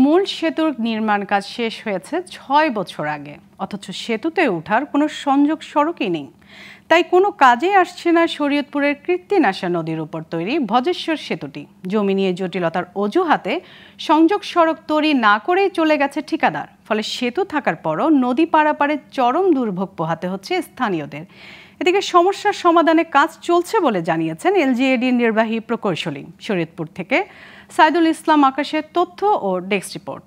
মূল সেতুর নির্মাণ কাজ শেষ হয়েছে ৬ বছর আগে, অথচ সেতুতে ওঠার কোনো সংযোগ সড়কই নেই। তাই কোনো কাজে আসছে না শরীয়তপুরের কীর্তিনাশা নদীর উপর তৈরি ভজেশ্বর সেতুটি। জমি নিয়ে জটিলতার অজুহাতে সংযোগ সড়ক তৈরি না করেই চলে গেছে ঠিকাদার। ফলে সেতু থাকার পরও নদী পারাপারে চরম দুর্ভোগ পোহাতে হচ্ছে স্থানীয়দের। এদিকে সমস্যার সমাধানে কাজ চলছে বলে জানিয়েছেন এলজিএডির নির্বাহী প্রকৌশলী। শরীয়তপুর থেকে সাইদুল ইসলাম আকাশের তথ্য ও ডেস্ক রিপোর্ট।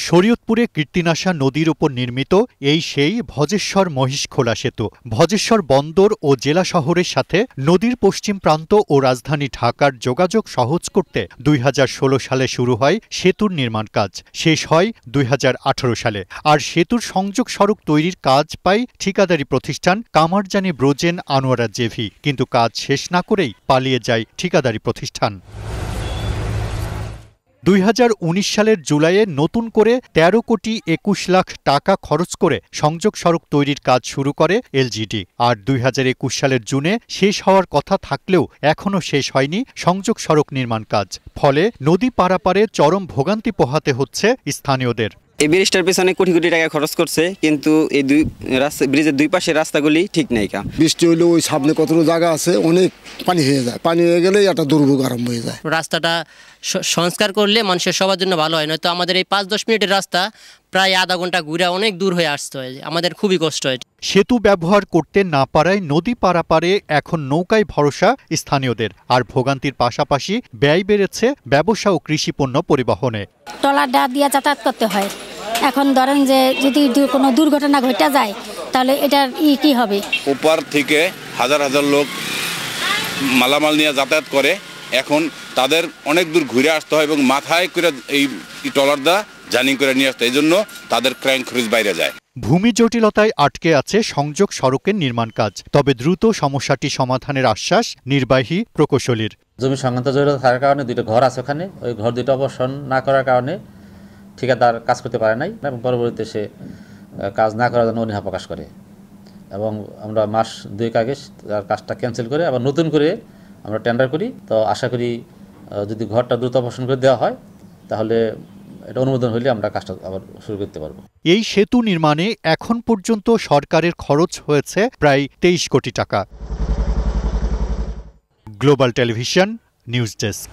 শরীয়তপুরে কীর্তিনাশা নদীর উপর নির্মিত এই সেই ভজেশ্বর মহিষখোলা সেতু। ভজেশ্বর বন্দর ও জেলা শহরের সাথে নদীর পশ্চিম প্রান্ত ও রাজধানী ঢাকার যোগাযোগ সহজ করতে ২০১৬ সালে শুরু হয় সেতুর নির্মাণ কাজ, শেষ হয় ২০১৮ সালে। আর সেতুর সংযোগ সড়ক তৈরির কাজ পায় ঠিকাদারি প্রতিষ্ঠান কামারজানি ব্রোজেন আনোয়ারা জেভি, কিন্তু কাজ শেষ না করেই পালিয়ে যায় ঠিকাদারি প্রতিষ্ঠান। ২০১৯ সালের জুলাইয়ে নতুন করে ১৩ কোটি ২১ লাখ টাকা খরচ করে সংযোগ সড়ক তৈরির কাজ শুরু করে এলজিডি। আর ২০২১ সালের জুনে শেষ হওয়ার কথা থাকলেও এখনও শেষ হয়নি সংযোগ সড়ক নির্মাণ কাজ। ফলে নদী পারাপারে চরম ভোগান্তি পোহাতে হচ্ছে স্থানীয়দের। এই ব্রিজটার পেছনে কোটি কোটি টাকা খরচ করছে, কিন্তু এই ব্রিজের দুই পাশের রাস্তাগুলি ঠিক নেই। বৃষ্টি হলে ওই সামনে কতগুলো জায়গা আছে, অনেক পানি হয়ে যায়। পানি হয়ে গেলেই একটা দুর্ভোগ আরম্ভ হয়ে যায়। রাস্তাটা সংস্কার করলে মানুষের সবার জন্য ভালো হয়, নয়তো আমাদের এই ৫-১০ মিনিটের রাস্তা প্রায় আধা ঘন্টা ঘুরে অনেক দূর হয়ে আসতে হয়, আমাদের খুবই কষ্ট হয়। সেতু ব্যবহার করতে না পারায় নদী পারাপারে এখন নৌকায় ভরসা স্থানীয়দের। আর ভোগান্তির পাশাপাশি ব্যয় বেড়েছে ব্যবসা ও কৃষিপণ্য পরিবহনে। ট্রলার দিয়ে যাতায়াত করতে হয়। এখন ধরেন যে যদি কোনো দুর্ঘটনা ঘটে যায় তাহলে এটার কি হবে? ওপার থেকে হাজার হাজার লোক মালামাল নিয়ে যাতায়াত করে, এখন তাদের অনেক দূর ঘুরে আসতে হয় এবং মাথায় করে এই ট্রলার দা জার্নি করে নিয়ে আসতে, এই জন্য তাদের ক্রাইম খরচ বাইরে যায়। ভূমি জটিলতায় আটকে আছে সংযোগ সড়কের নির্মাণ কাজ, তবে দ্রুত সমস্যাটি সমাধানের আশ্বাস নির্বাহী প্রকৌশলীর। জমি সংক্রান্ত জটিলতা থাকার কারণে দুটো ঘর আছে ওখানে, ওই ঘর দুটো অবসান না করার কারণে ঠিকাদার কাজ করতে পারে নাই এবং পরবর্তীতে সে কাজ না করার জন্য অনীহা প্রকাশ করে এবং আমরা মাস ২ আগে তার কাজটা ক্যান্সেল করে আবার নতুন করে আমরা টেন্ডার করি। তো আশা করি যদি ঘরটা দ্রুত অবসান করে দেওয়া হয় তাহলে এটা অনুমোদন হলে আমরা কাজটা আবার শুরু করতে পারবো। এই সেতু নির্মাণে এখন পর্যন্ত সরকারের খরচ হয়েছে প্রায় ২৩ কোটি টাকা। Global television news desk.